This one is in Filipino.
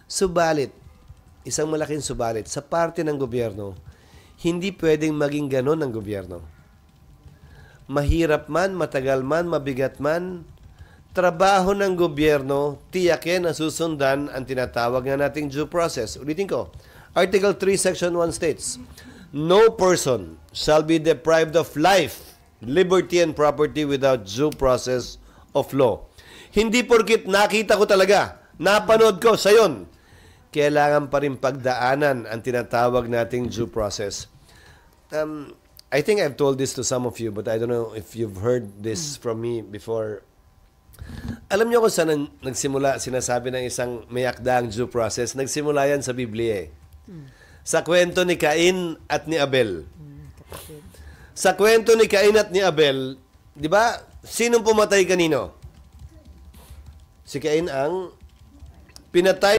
Subalit, isang malaking subalit, sa parte ng gobyerno, hindi pwedeng maging ganon ng gobyerno. Mahirap man, matagal man, mabigat man, trabaho ng gobyerno, tiyakin na susundan ang tinatawag na nating due process. Ulitin ko, Article 3, Section 1 states, no person shall be deprived of life, liberty, and property without due process of law. Hindi porkit nakita ko talaga, napanood ko sa yon, kailangan pa rin pagdaanan ang tinatawag nating due process. I think I've told this to some of you, but I don't know if you've heard this from me before. Alam niyo kung saan nagsimula, sinasabi ng isang may akdaang due process? Nagsimula yan sa Biblia. Sa kwento ni Cain at ni Abel. Sa kwento ni Cain at ni Abel, di ba, sinong pumatay kanino? Si Cain ang pinatay